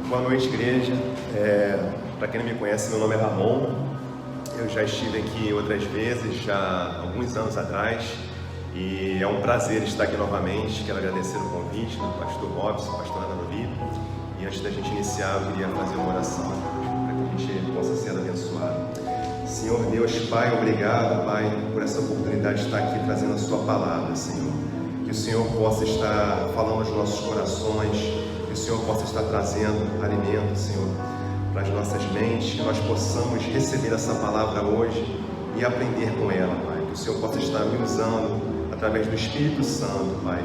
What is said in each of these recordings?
Boa noite, igreja. Para quem não me conhece, meu nome é Ramon. Eu já estive aqui outras vezes, já há alguns anos atrás, e é um prazer estar aqui novamente. Quero agradecer o convite do pastor Robson, pastor Ana Novi. E antes da gente iniciar, eu queria fazer uma oração para que a gente possa ser abençoado. Senhor Deus, Pai, obrigado, Pai, por essa oportunidade de estar aqui trazendo a Sua palavra, Senhor. Que o Senhor possa estar falando aos nossos corações, que o Senhor possa estar trazendo alimento, Senhor, para as nossas mentes, que nós possamos receber essa palavra hoje e aprender com ela, Pai. Que o Senhor possa estar me usando através do Espírito Santo, Pai,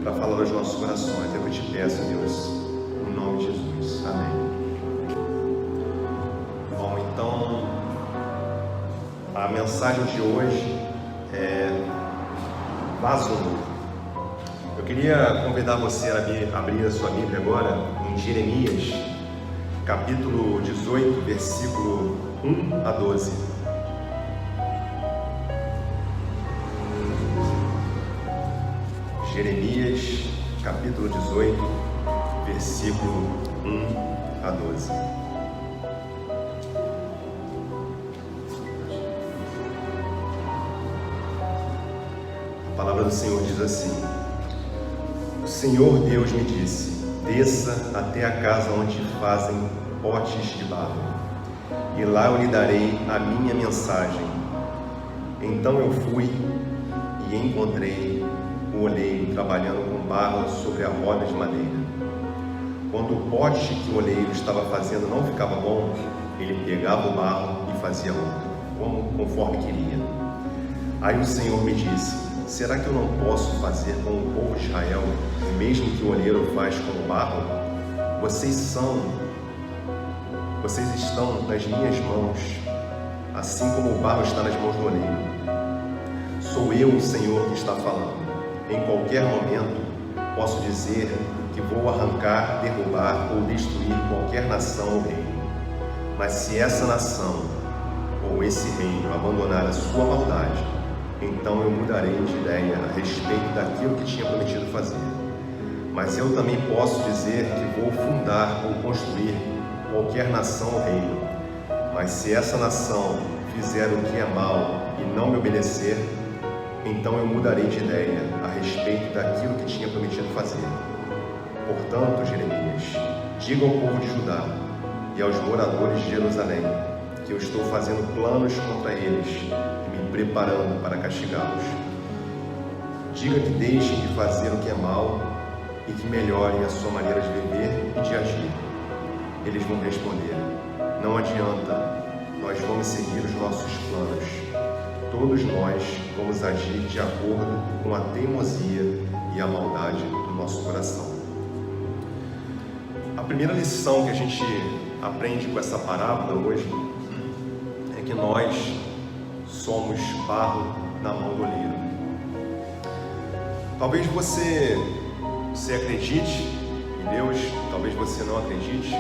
para falar aos nossos corações. É o que eu te peço, Deus, em nome de Jesus. Amém. Bom, então, a mensagem de hoje é vaso novo. Eu queria convidar você a abrir a sua Bíblia agora em Jeremias, capítulo 18, versículo 1 a 12. Jeremias, capítulo 18, versículo 1 a 12. A palavra do Senhor diz assim: O Senhor Deus me disse: desça até a casa onde fazem potes de barro, e lá eu lhe darei a minha mensagem. Então eu fui e encontrei o oleiro trabalhando com barro sobre a roda de madeira. Quando o pote que o oleiro estava fazendo não ficava bom, ele pegava o barro e fazia outro, conforme queria. Aí o Senhor me disse: será que eu não posso fazer com o povo de Israel o mesmo que o oleiro faz com o barro? Vocês estão nas minhas mãos, assim como o barro está nas mãos do oleiro. Sou eu, o Senhor, que está falando. Em qualquer momento, posso dizer que vou arrancar, derrubar ou destruir qualquer nação ou reino. Mas se essa nação ou esse reino abandonar a sua maldade, então eu mudarei de ideia a respeito daquilo que tinha prometido fazer. Mas eu também posso dizer que vou fundar ou construir qualquer nação ou reino. Mas se essa nação fizer o que é mal e não me obedecer, então eu mudarei de ideia a respeito daquilo que tinha prometido fazer. Portanto, Jeremias, diga ao povo de Judá e aos moradores de Jerusalém que eu estou fazendo planos contra eles e me preparando para castigá-los. Diga que deixem de fazer o que é mal e que melhorem a sua maneira de viver e de agir. Eles vão responder: não adianta, nós vamos seguir os nossos planos. Todos nós vamos agir de acordo com a teimosia e a maldade do nosso coração. A primeira lição que a gente aprende com essa parábola hoje é que nós somos barro na mão do oleiro. Talvez você acredite em Deus, talvez você não acredite,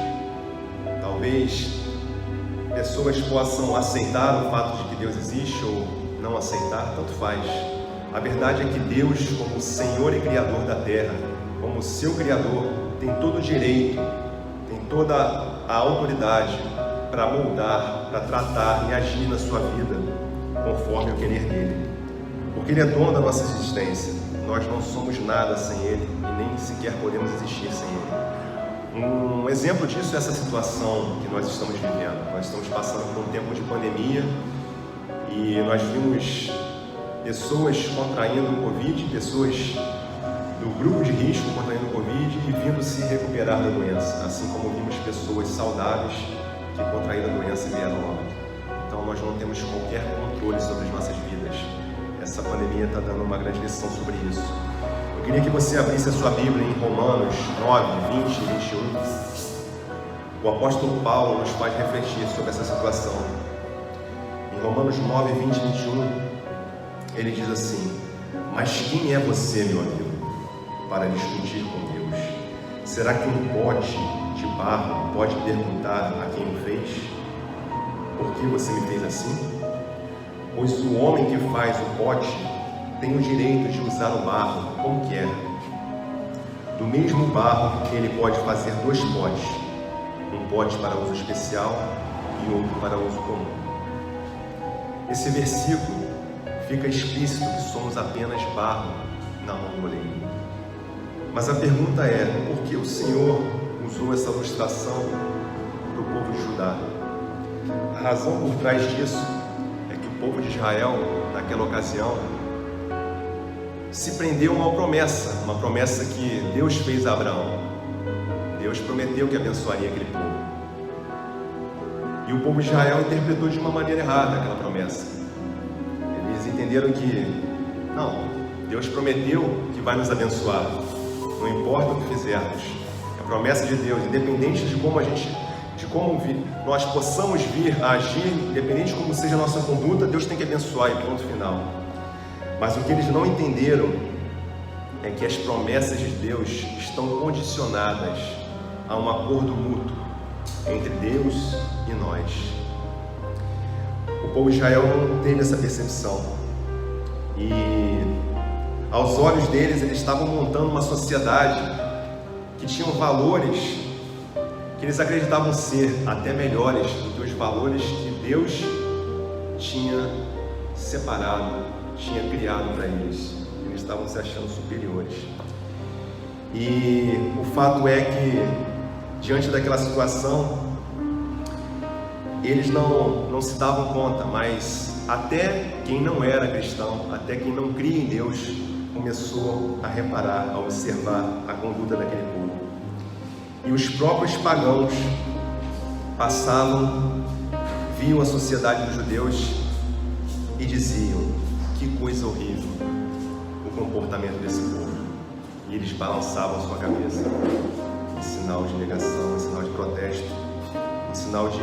talvez pessoas possam aceitar o fato de que Deus existe ou não aceitar, tanto faz. A verdade é que Deus, como Senhor e Criador da terra, como seu Criador, tem todo o direito, tem toda a autoridade para moldar, para tratar e agir na sua vida conforme o querer dele, porque Ele é dono da nossa existência. Nós não somos nada sem Ele e nem sequer podemos existir sem Ele. Um exemplo disso é essa situação que nós estamos vivendo. Nós estamos passando por um tempo de pandemia e nós vimos pessoas contraindo o Covid, pessoas do grupo de risco contraindo o Covid e vindo se recuperar da doença, assim como vimos pessoas saudáveis que contraíram a doença e vieram a óbito. Então nós não temos qualquer controle sobre as nossas vidas. Essa pandemia está dando uma grande lição sobre isso. Eu queria que você abrisse a sua Bíblia em Romanos 9, 20 e 21. O apóstolo Paulo nos faz refletir sobre essa situação. Em Romanos 9, 20 e 21, ele diz assim: mas quem é você, meu amigo, para discutir com Deus? Será que um pote de barro pode perguntar a quem o fez: por que você me fez assim? Pois o homem que faz o pote tem o direito de usar o barro como quer. Do mesmo barro ele pode fazer 2 potes, um pote para uso especial e outro para uso comum. Esse versículo fica explícito que somos apenas barro na mão do oleiro. Mas a pergunta é, por que o Senhor usou essa ilustração para o povo de Judá? A razão por trás disso é que o povo de Israel, naquela ocasião, se prendeu a uma promessa que Deus fez a Abraão. Deus prometeu que abençoaria aquele povo. E o povo de Israel interpretou de uma maneira errada aquela promessa. Eles entenderam que, não, Deus prometeu que vai nos abençoar. Não importa o que fizermos. É a promessa de Deus, independente de como nós possamos vir a agir, independente de como seja a nossa conduta, Deus tem que abençoar, e ponto final. Mas o que eles não entenderam é que as promessas de Deus estão condicionadas a um acordo mútuo entre Deus e nós. O povo de Israel não teve essa percepção. E aos olhos deles, eles estavam montando uma sociedade que tinha valores que eles acreditavam ser até melhores do que os valores que Deus tinha separado, tinha criado para eles. Eles estavam se achando superiores. E o fato é que, diante daquela situação, eles não se davam conta, mas até quem não era cristão, até quem não cria em Deus, começou a reparar, a observar a conduta daquele povo. E os próprios pagãos passavam, viam a sociedade dos judeus e diziam: que coisa horrível o comportamento desse povo. E eles balançavam sua cabeça em sinal de negação, em sinal de protesto, em sinal de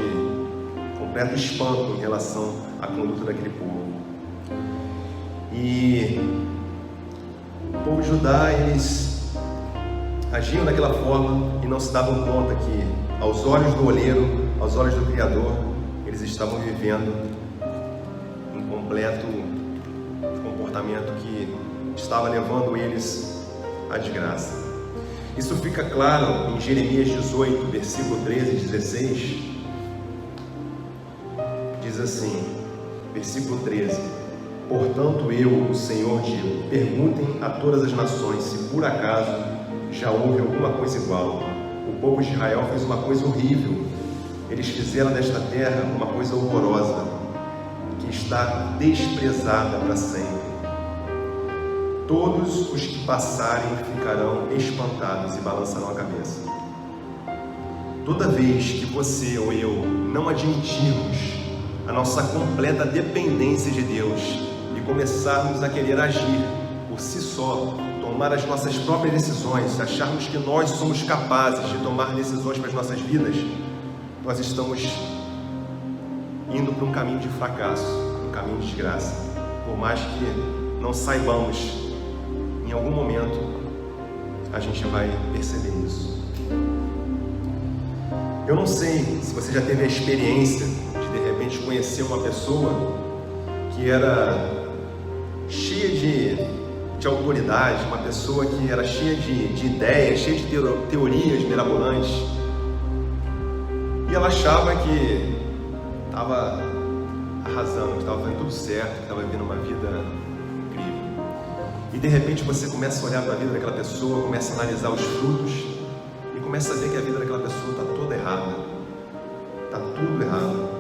completo espanto em relação à conduta daquele povo. E o povo de Judá, eles agiam daquela forma e não se davam conta que, aos olhos do oleiro, aos olhos do Criador, eles estavam vivendo um completo comportamento que estava levando eles à desgraça. Isso fica claro em Jeremias 18, versículo 13 e 16. Diz assim, versículo 13: portanto eu, o Senhor, digo, perguntem a todas as nações se por acaso já houve alguma coisa igual. O povo de Israel fez uma coisa horrível. Eles fizeram desta terra uma coisa horrorosa, que está desprezada para sempre. Todos os que passarem ficarão espantados e balançarão a cabeça. Toda vez que você ou eu não admitirmos a nossa completa dependência de Deus e começarmos a querer agir por si só, tomar as nossas próprias decisões, acharmos que nós somos capazes de tomar decisões para as nossas vidas, nós estamos indo para um caminho de fracasso, um caminho de desgraça. Por mais que não saibamos, em algum momento a gente vai perceber isso. Eu não sei se você já teve a experiência de repente conhecer uma pessoa que era cheia de autoridade, uma pessoa que era cheia de ideias, cheia de teorias mirabolantes, e ela achava que estava arrasando, que estava fazendo tudo certo, que estava vivendo uma vida incrível. E de repente você começa a olhar para a vida daquela pessoa, começa a analisar os frutos e começa a ver que a vida daquela pessoa está toda errada, está tudo errado,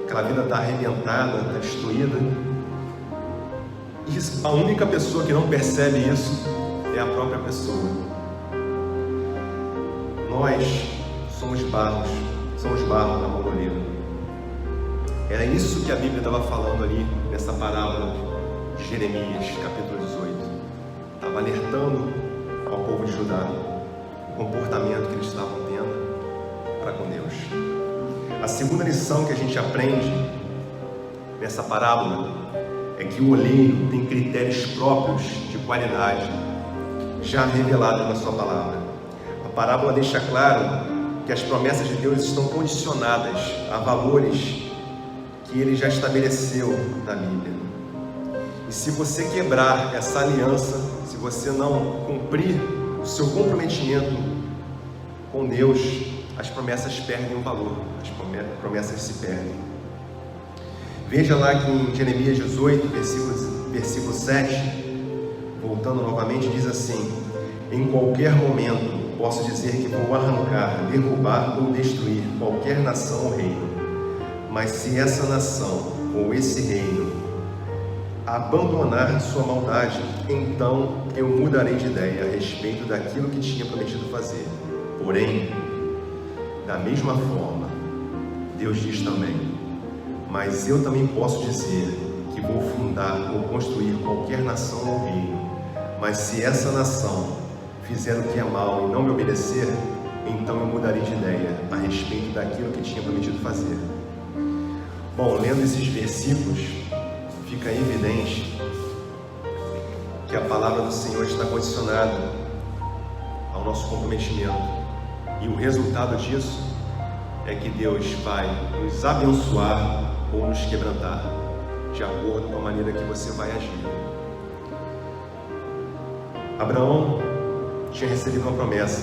aquela vida está arrebentada, está destruída. E a única pessoa que não percebe isso é a própria pessoa. Nós somos barro na mão do oleiro. Era isso que a Bíblia estava falando ali nessa parábola de Jeremias, capítulo 18. Estava alertando ao povo de Judá o comportamento que eles estavam tendo para com Deus. A segunda lição que a gente aprende nessa parábola é que o oleiro tem critérios próprios de qualidade, já revelados na sua palavra. A parábola deixa claro que as promessas de Deus estão condicionadas a valores que Ele já estabeleceu na Bíblia. E se você quebrar essa aliança, se você não cumprir o seu comprometimento com Deus, as promessas perdem o valor, as promessas se perdem. Veja lá que em Jeremias 18, versículo 7, voltando novamente, diz assim: em qualquer momento posso dizer que vou arrancar, derrubar ou destruir qualquer nação ou reino, mas se essa nação ou esse reino abandonar sua maldade, então eu mudarei de ideia a respeito daquilo que tinha prometido fazer. Porém, da mesma forma, Deus diz também: mas eu também posso dizer que vou fundar ou construir qualquer nação ou reino, mas se essa nação fizer o que é mal e não me obedecer, então eu mudarei de ideia a respeito daquilo que tinha prometido fazer. Bom, lendo esses versículos, fica evidente que a palavra do Senhor está condicionada ao nosso comprometimento. E o resultado disso é que Deus vai nos abençoar ou nos quebrantar, de acordo com a maneira que você vai agir. Abraão tinha recebido uma promessa.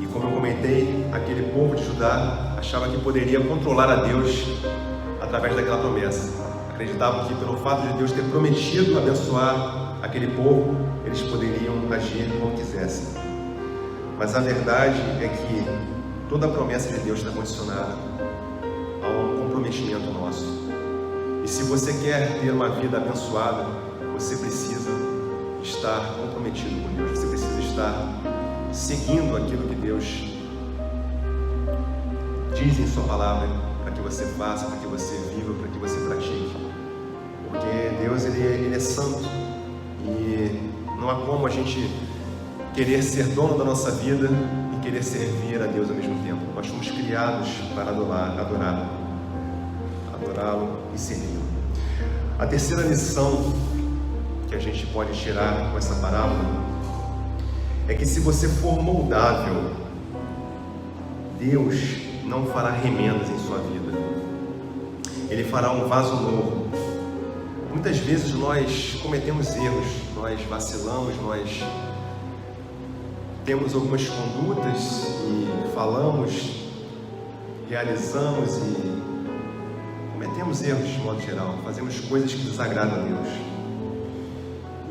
E como eu comentei, aquele povo de Judá achava que poderia controlar a Deus através daquela promessa. Acreditavam que pelo fato de Deus ter prometido abençoar aquele povo, eles poderiam agir como quisessem. Mas a verdade é que toda a promessa de Deus está condicionada a um comprometimento nosso. E se você quer ter uma vida abençoada, você precisa estar comprometido com Deus. Você precisa estar seguindo aquilo que Deus diz em sua palavra, para que você faça, para que você viva, para que você pratique. Porque Deus ele é santo e não há como a gente querer ser dono da nossa vida e querer servir a Deus ao mesmo tempo. Nós fomos criados para adorá-lo e servi-lo. A terceira lição que a gente pode tirar com essa parábola é que se você for moldável, Deus não fará remendas em sua vida. Ele fará um vaso novo. Muitas vezes nós cometemos erros, nós vacilamos, nós temos algumas condutas e falamos, realizamos e cometemos erros de modo geral, fazemos coisas que desagradam a Deus.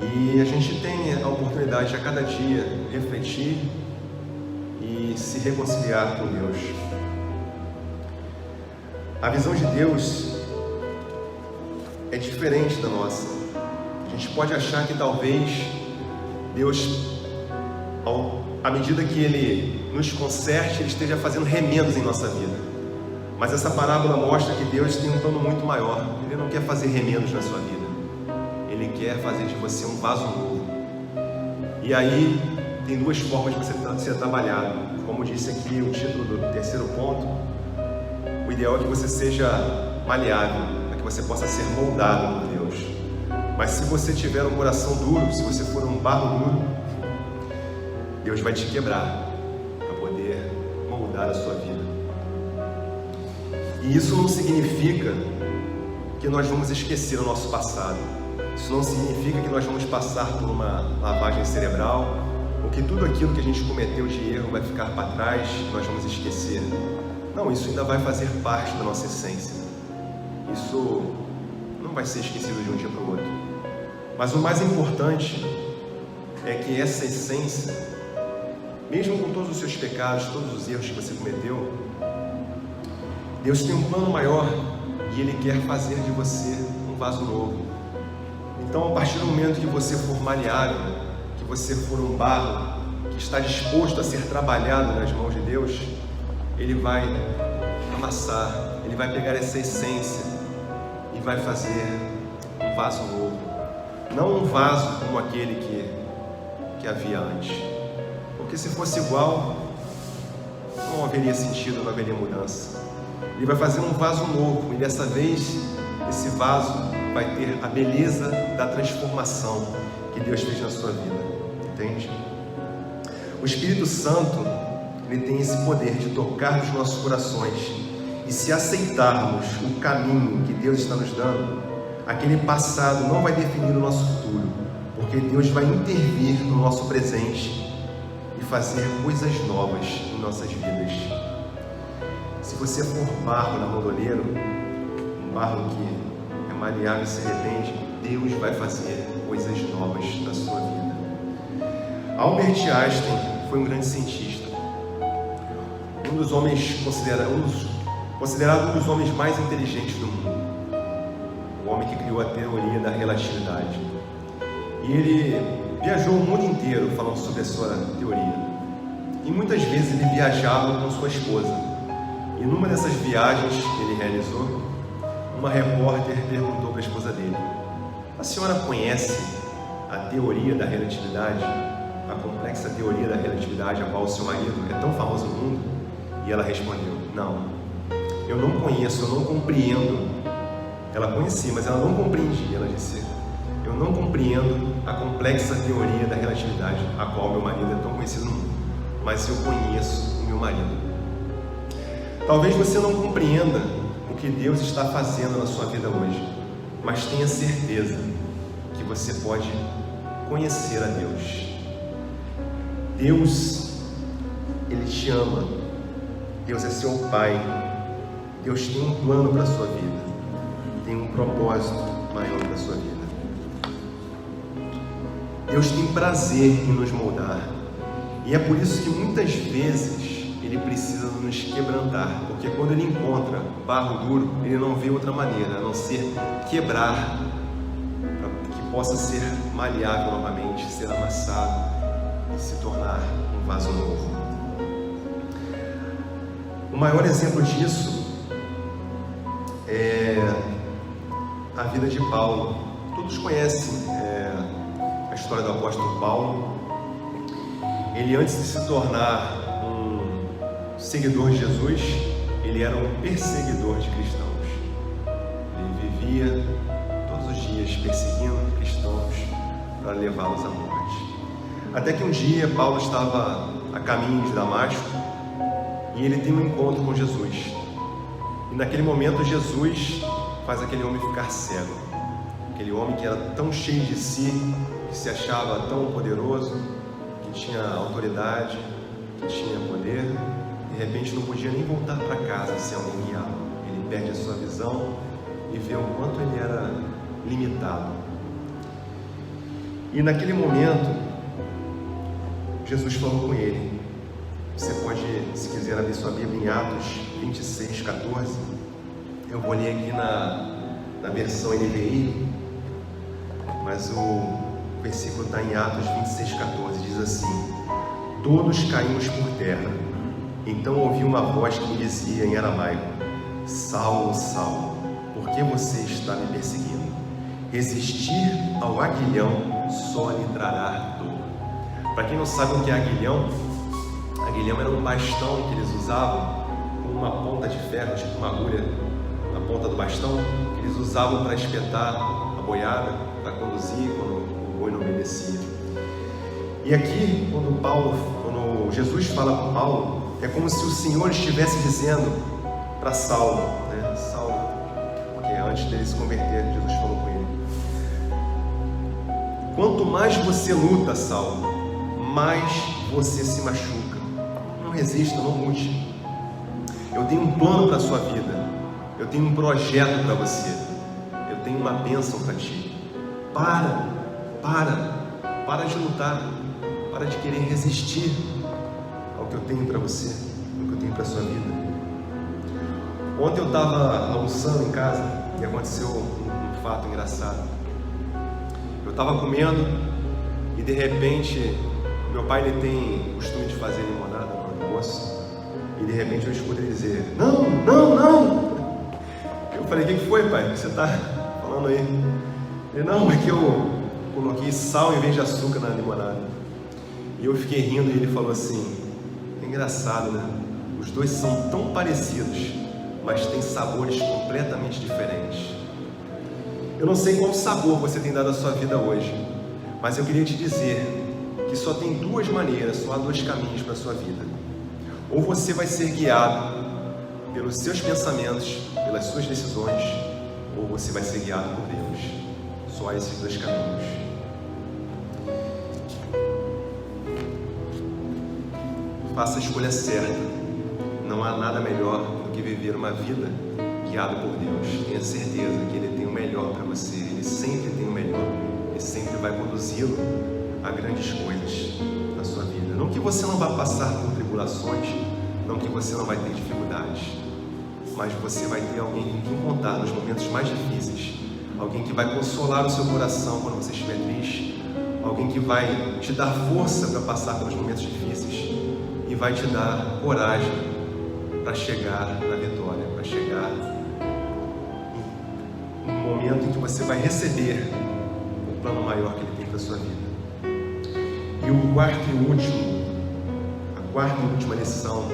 E a gente tem a oportunidade de a cada dia refletir e se reconciliar com Deus. A visão de Deus é diferente da nossa. A gente pode achar que talvez Deus, à medida que Ele nos conserte, Ele esteja fazendo remendos em nossa vida. Mas essa parábola mostra que Deus tem um plano muito maior. Ele não quer fazer remendos na sua vida. Ele quer fazer de você um vaso novo. E aí tem duas formas de você ser trabalhado. Como disse aqui o título do terceiro ponto, o ideal é que você seja maleável, para que você possa ser moldado por Deus. Mas se você tiver um coração duro, se você for um barro duro, Deus vai te quebrar para poder moldar a sua vida. E isso não significa que nós vamos esquecer o nosso passado. Isso não significa que nós vamos passar por uma lavagem cerebral, ou que tudo aquilo que a gente cometeu de erro vai ficar para trás e nós vamos esquecer. Não, isso ainda vai fazer parte da nossa essência. Isso não vai ser esquecido de um dia para o outro. Mas o mais importante é que essa essência, mesmo com todos os seus pecados, todos os erros que você cometeu, Deus tem um plano maior e Ele quer fazer de você um vaso novo. Então, a partir do momento que você for maleável, que você for um barro que está disposto a ser trabalhado nas mãos de Deus, Ele vai amassar, Ele vai pegar essa essência e vai fazer um vaso novo. Não um vaso como aquele que havia antes. Porque se fosse igual, não haveria sentido, não haveria mudança. Ele vai fazer um vaso novo, e dessa vez, esse vaso vai ter a beleza da transformação que Deus fez na sua vida. Entende? O Espírito Santo, ele tem esse poder de tocar nos nossos corações, e se aceitarmos o caminho que Deus está nos dando, aquele passado não vai definir o nosso futuro, porque Deus vai intervir no nosso presente e e fazer coisas novas em nossas vidas. Se você for barro na mão do oleiro, um barro que é maleável e se arrepende, Deus vai fazer coisas novas na sua vida. Albert Einstein foi um grande cientista, um dos homens considerado um dos homens mais inteligentes do mundo, o homem que criou a teoria da relatividade. E ele viajou o mundo inteiro falando sobre a sua teoria. E muitas vezes ele viajava com sua esposa. E numa dessas viagens que ele realizou, uma repórter perguntou para a esposa dele: a senhora conhece a teoria da relatividade, a complexa teoria da relatividade a qual o seu marido é tão famoso no mundo? E ela respondeu: não, eu não conheço, eu não compreendo. Ela conhecia, mas ela não compreendia. Ela disse: eu não compreendo a complexa teoria da relatividade a qual meu marido é tão conhecido no mundo, mas eu conheço o meu marido. Talvez você não compreenda o que Deus está fazendo na sua vida hoje, mas tenha certeza que você pode conhecer a Deus. Deus, Ele te ama. Deus é seu Pai. Deus tem um plano para a sua vida, tem um propósito maior para a sua vida. Deus tem prazer em nos moldar, e é por isso que muitas vezes Ele precisa nos quebrantar, porque quando Ele encontra barro duro, Ele não vê outra maneira a não ser quebrar, para que possa ser maleável novamente, ser amassado e se tornar um vaso novo. O maior exemplo disso é a vida de Paulo. Todos conhecem a história do apóstolo Paulo. Ele, antes de se tornar um seguidor de Jesus, ele era um perseguidor de cristãos. Ele vivia todos os dias perseguindo cristãos para levá-los à morte. Até que um dia Paulo estava a caminho de Damasco e ele tem um encontro com Jesus. E naquele momento Jesus faz aquele homem ficar cego. Aquele homem que era tão cheio de si, que se achava tão poderoso, que tinha autoridade, que tinha poder, de repente não podia nem voltar para casa sem alguém guiá-lo. Ele perde a sua visão e vê o quanto ele era limitado. E naquele momento, Jesus falou com ele. Você pode, se quiser, abrir sua Bíblia em Atos 26, 14. Eu vou ler aqui na versão NVI, mas o versículo está em Atos 26, 14. Diz assim: todos caímos por terra. Então ouvi uma voz que me dizia em aramaico: Saulo, Saulo, por que você está me perseguindo? Resistir ao aguilhão só lhe trará dor. Para quem não sabe o que é aguilhão era um bastão que eles usavam com uma ponta de ferro, tipo uma agulha na ponta do bastão, que eles usavam para espetar a boiada, para conduzir quando o boi não obedecia. E aqui, quando Jesus fala com Paulo, é como se o Senhor estivesse dizendo para Saulo, né? Saulo, porque antes dele se converter, Jesus falou com ele: quanto mais você luta, Saulo, mais você se machuca. Não resista, não lute. Eu tenho um plano para a sua vida. Eu tenho um projeto para você. Eu tenho uma bênção para ti. Para de lutar. Para de querer resistir ao que eu tenho para você, ao que eu tenho para a sua vida. Ontem eu estava almoçando em casa e aconteceu um fato engraçado. Eu estava comendo e de repente meu pai, ele tem o costume de fazer limonada no almoço, e de repente eu escuto ele dizer: não. Eu falei: o que foi, pai? O que você está falando aí? Ele: não, é que eu coloquei sal em vez de açúcar na limonada. E eu fiquei rindo e ele falou assim: é engraçado, né? Os dois são tão parecidos, mas têm sabores completamente diferentes. Eu não sei qual sabor você tem dado à sua vida hoje, mas eu queria te dizer que só tem duas maneiras, só há dois caminhos para a sua vida. Ou você vai ser guiado pelos seus pensamentos, pelas suas decisões, ou você vai ser guiado por Deus. Só há esses dois caminhos. faça a escolha certa. Não há nada melhor do que viver uma vida guiada por Deus. Tenha certeza que Ele tem o melhor para você. Ele sempre tem o melhor. Ele sempre vai conduzi-lo a grandes coisas na sua vida. Não que você não vá passar por tribulações, não que você não vai ter dificuldades, mas você vai ter alguém com quem contar nos momentos mais difíceis. Alguém que vai consolar o seu coração quando você estiver triste. Alguém que vai te dar força para passar pelos momentos difíceis e vai te dar coragem para chegar na vitória, para chegar no momento em que você vai receber o plano maior que Ele tem para a sua vida. E a quarta e última lição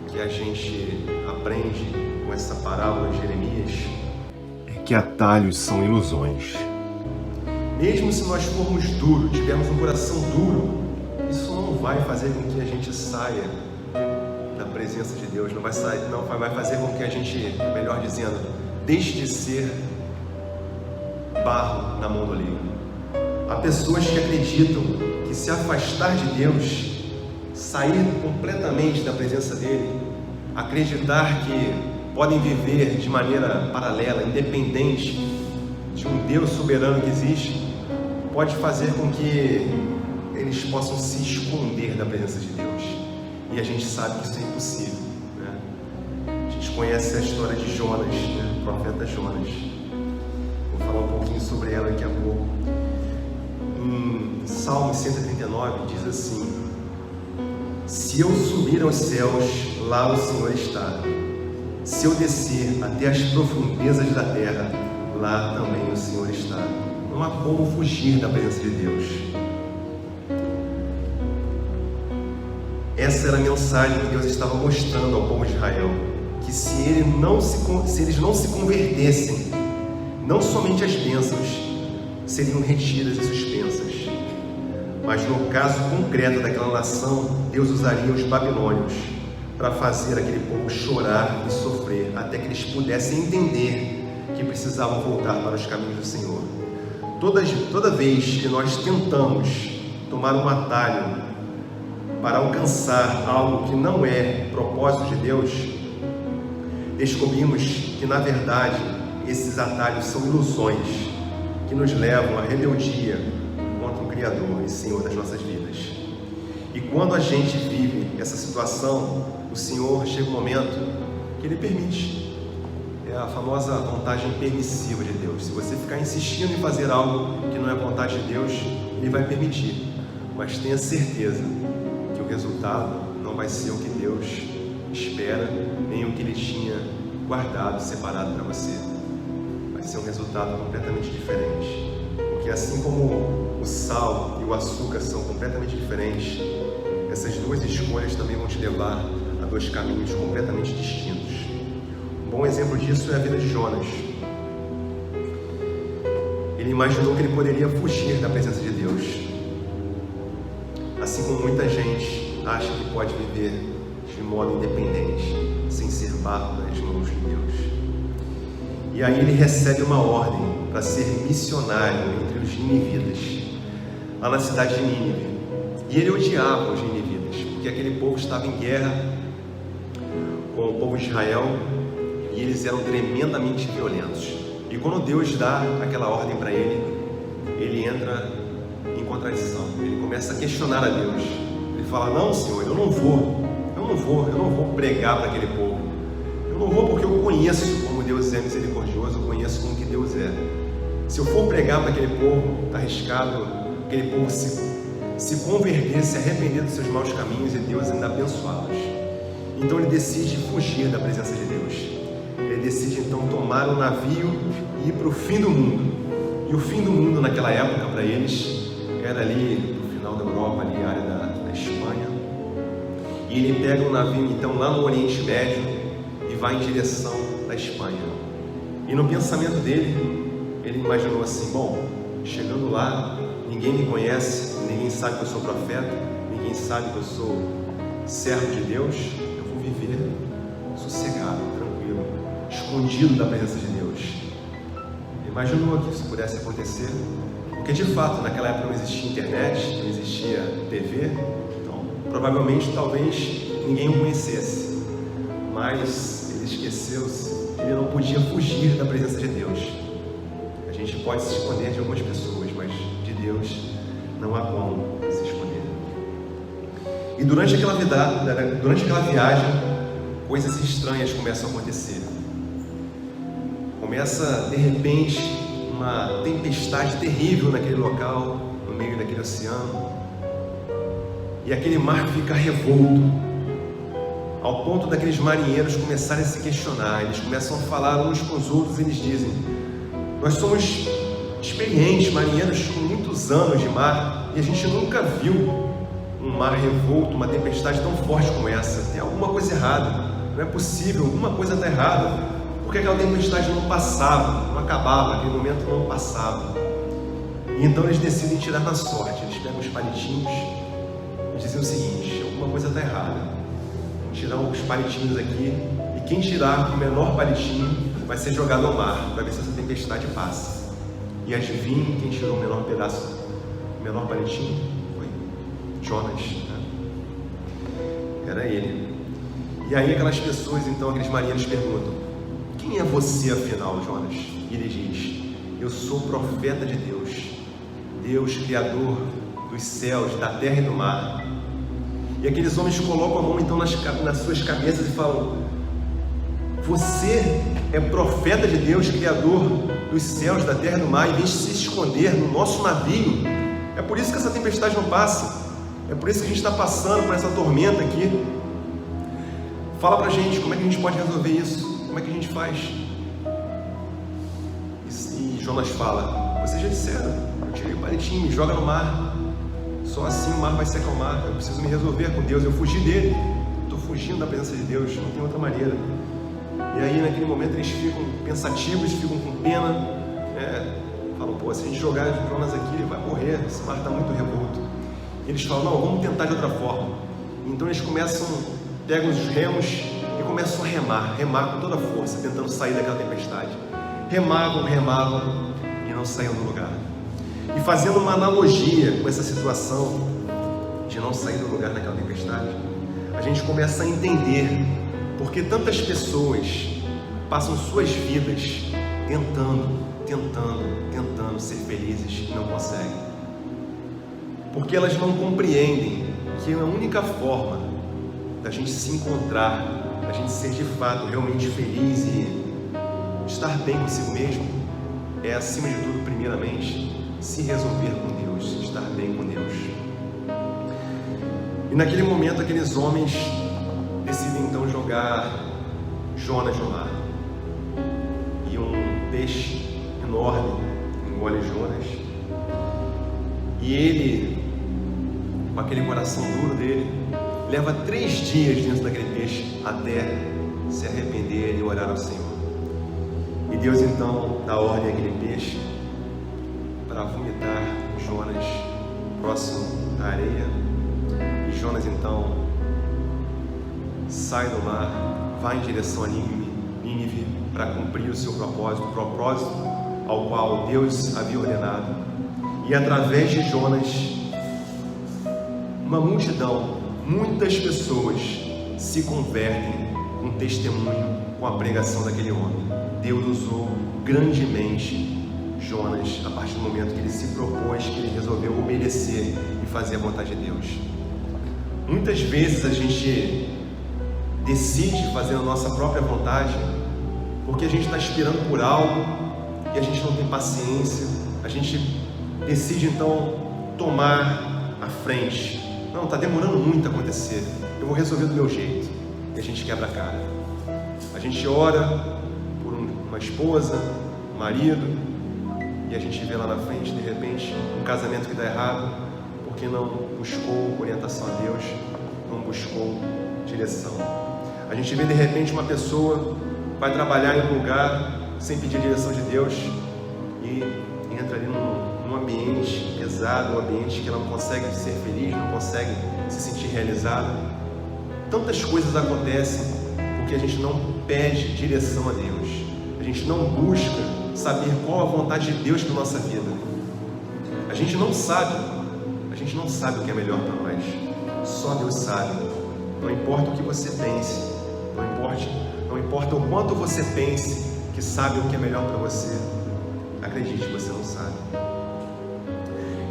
que a gente aprende com essa parábola de Jeremias é que atalhos são ilusões. Mesmo se nós formos duros, tivermos um coração duro, isso não vai fazer com que a gente saia da presença de Deus, não vai fazer com que a gente, melhor dizendo, deixe de ser barro na mão do oleiro. Há pessoas que acreditam que se afastar de Deus, sair completamente da presença dEle, acreditar que podem viver de maneira paralela, independente de um Deus soberano que existe, pode fazer com que eles possam se esconder da presença de Deus. E a gente sabe que isso é impossível, né? A gente conhece a história de Jonas, né? O profeta Jonas. Vou falar um pouquinho sobre ela daqui a pouco. Em Salmo 139 diz assim: se eu subir aos céus, lá o Senhor está. Se eu descer até as profundezas da terra, lá também o Senhor está. Não há como fugir da presença de Deus. Essa era a mensagem que Deus estava mostrando ao povo de Israel, que se eles não se convertessem, não somente as bênçãos seriam retidas e suspensas, mas no caso concreto daquela nação, Deus usaria os babilônios para fazer aquele povo chorar e sofrer, até que eles pudessem entender que precisavam voltar para os caminhos do Senhor. Toda vez que nós tentamos tomar um atalho para alcançar algo que não é propósito de Deus, descobrimos que, na verdade, esses atalhos são ilusões que nos levam à rebeldia contra o Criador e Senhor das nossas vidas. E quando a gente vive essa situação, o Senhor chega um momento que Ele permite. É a famosa vantagem permissiva de Deus. Se você ficar insistindo em fazer algo que não é vontade de Deus, Ele vai permitir. Mas tenha certeza que o resultado não vai ser o que Deus espera, nem o que Ele tinha guardado, separado para você. Vai ser um resultado completamente diferente. Porque assim como o sal e o açúcar são completamente diferentes, essas duas escolhas também vão te levar a dois caminhos completamente distintos. Um bom exemplo disso é a vida de Jonas. Ele imaginou que ele poderia fugir da presença de Deus, assim como muita gente acha que pode viver de modo independente, sem ser barro nas mãos de Deus. E aí ele recebe uma ordem para ser missionário entre os ninivitas, lá na cidade de Nínive. E ele odiava os ninivitas, porque aquele povo estava em guerra com o povo de Israel, e eles eram tremendamente violentos. E quando Deus dá aquela ordem para ele, ele entra em contradição. Ele começa a questionar a Deus. Ele fala: não, Senhor, eu não vou pregar para aquele povo. Eu não vou porque eu conheço como Deus é misericordioso, eu conheço como que Deus é. Se eu for pregar para aquele povo, está arriscado aquele povo se converter, se arrepender dos seus maus caminhos e Deus ainda abençoá-los. Então ele decide fugir da presença de Deus. Ele decide então tomar um navio e ir para o fim do mundo. E o fim do mundo naquela época para eles era ali no final da Europa, ali a área da Espanha. E ele pega um navio então lá no Oriente Médio e vai em direção da Espanha. E no pensamento dele, ele imaginou assim: bom, chegando lá, ninguém me conhece, ninguém sabe que eu sou profeta, ninguém sabe que eu sou servo de Deus, eu vou viver sossegado, tranquilo, escondido da presença de Deus. Imaginou que isso pudesse acontecer, porque de fato naquela época não existia internet, não existia TV, então Provavelmente, talvez, ninguém o conhecesse, mas ele esqueceu-se, ele não podia fugir da presença de Deus. A gente pode se esconder de algumas pessoas, mas de Deus não há como se esconder. E durante aquela viagem, coisas estranhas começam a acontecer. Começa, de repente, uma tempestade terrível naquele local, no meio daquele oceano, e aquele mar fica revolto, ao ponto daqueles marinheiros começarem a se questionar. Eles começam a falar uns com os outros, e eles dizem: nós somos experientes, marinheiros com muitos anos de mar, e a gente nunca viu um mar revolto, uma tempestade tão forte como essa. Tem alguma coisa errada, não é possível, alguma coisa está errada. Porque aquela tempestade não passava, não acabava, aquele momento não passava. E então eles decidem tirar na sorte. Eles pegam os palitinhos e dizem o seguinte: alguma coisa está errada. Vamos tirar os palitinhos aqui, e quem tirar o menor palitinho vai ser jogado ao mar, para ver se essa tempestade passa. E adivinhem quem tirou o menor pedaço, o menor palitinho? Foi Jonas, né? Era ele. E aí aquelas pessoas, então, aqueles marinheiros perguntam: quem é você, afinal, Jonas? E ele diz: eu sou profeta de Deus, Deus criador dos céus, da terra e do mar. E aqueles homens colocam a mão então nas suas cabeças e falam: você é profeta de Deus, criador dos céus, da terra e do mar, e vem se esconder no nosso navio. É por isso que essa tempestade não passa, é por isso que a gente está passando por essa tormenta aqui. Fala pra gente, como é que a gente pode resolver isso? Como é que a gente faz? E Jonas fala: vocês já disseram, eu tirei o palitinho, me joga no mar, só assim o mar vai se acalmar. Eu preciso me resolver com Deus, eu fugi dele, estou fugindo da presença de Deus, não tem outra maneira. E aí naquele momento eles ficam pensativos, ficam com pena, falam: pô, se a gente jogar Jonas aqui, ele vai morrer, esse mar está muito revolto. E eles falam: não, vamos tentar de outra forma. Então eles pegam os remos e começam a remar com toda a força, tentando sair daquela tempestade. Remavam e não saíam do lugar. E fazendo uma analogia com essa situação de não sair do lugar naquela tempestade, a gente começa a entender porque tantas pessoas passam suas vidas tentando ser felizes e não conseguem. Porque elas não compreendem que a única forma da gente se encontrar, da gente ser de fato realmente feliz e estar bem consigo mesmo, é, acima de tudo, primeiramente, se resolver com Deus, estar bem com Deus. E naquele momento aqueles homens decidem então jogar Jonas no mar, e um peixe enorme engole Jonas, e ele, com aquele coração duro dele, leva 3 dias dentro daquele peixe até se arrepender e orar ao Senhor. E Deus então dá ordem àquele peixe para vomitar Jonas próximo da areia. E Jonas então sai do mar, vai em direção a Nínive para cumprir o seu propósito, o propósito ao qual Deus havia ordenado. E através de Jonas, uma multidão, muitas pessoas se convertem com testemunho, com a pregação daquele homem. Deus usou grandemente Jonas a partir do momento que ele se propôs, que ele resolveu obedecer e fazer a vontade de Deus. Muitas vezes a gente decide fazer a nossa própria vontade porque a gente está esperando por algo e a gente não tem paciência. A gente decide então tomar a frente. Não, está demorando muito a acontecer, eu vou resolver do meu jeito. E a gente quebra a cara. A gente ora por uma esposa, um marido, e a gente vê lá na frente, de repente, um casamento que dá errado, porque não buscou orientação a Deus, não buscou direção. A gente vê de repente uma pessoa vai trabalhar em um lugar sem pedir a direção de Deus e entra ali num ambiente pesado, um ambiente que ela não consegue ser feliz, não consegue se sentir realizada. Tantas coisas acontecem porque a gente não pede direção a Deus, a gente não busca saber qual a vontade de Deus para a nossa vida. A gente não sabe, a gente não sabe o que é melhor para nós. Só Deus sabe. Não importa o que você pense, não importa o quanto você pense que sabe o que é melhor para você, acredite, você não sabe.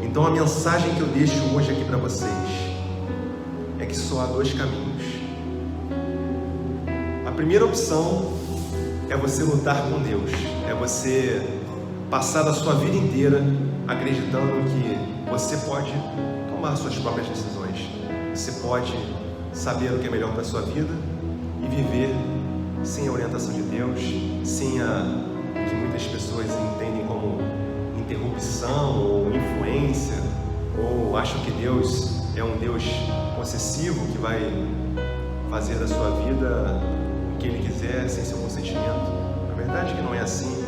Então a mensagem que eu deixo hoje aqui para vocês é que só há dois caminhos. A primeira opção é você lutar com Deus, é você passar a sua vida inteira acreditando que você pode tomar suas próprias decisões, você pode saber o que é melhor para a sua vida e viver sem a orientação de Deus, sem o que muitas pessoas entendem como interrupção ou influência, ou acham que Deus é um Deus possessivo que vai fazer da sua vida o que Ele quiser sem seu consentimento. Na verdade que não é assim.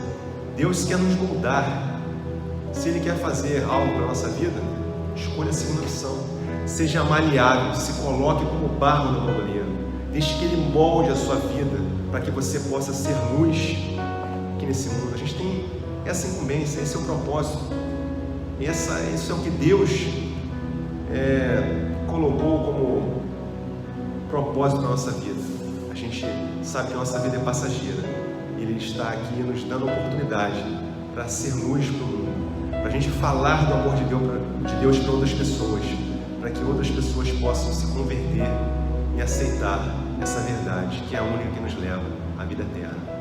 Deus quer nos moldar. Se Ele quer fazer algo para a nossa vida, escolha a segunda opção. Seja maleável, se coloque como barro no moldeiro. Deixe que Ele molde a sua vida para que você possa ser luz aqui nesse mundo. A gente tem essa incumbência, esse é o propósito. Isso é o que Deus colocou como propósito na nossa vida. A gente sabe que a nossa vida é passageira. Ele está aqui nos dando a oportunidade para ser luz para o mundo, para a gente falar do amor de Deus para outras pessoas, para que outras pessoas possam se converter e aceitar essa verdade, que é a única que nos leva à vida eterna.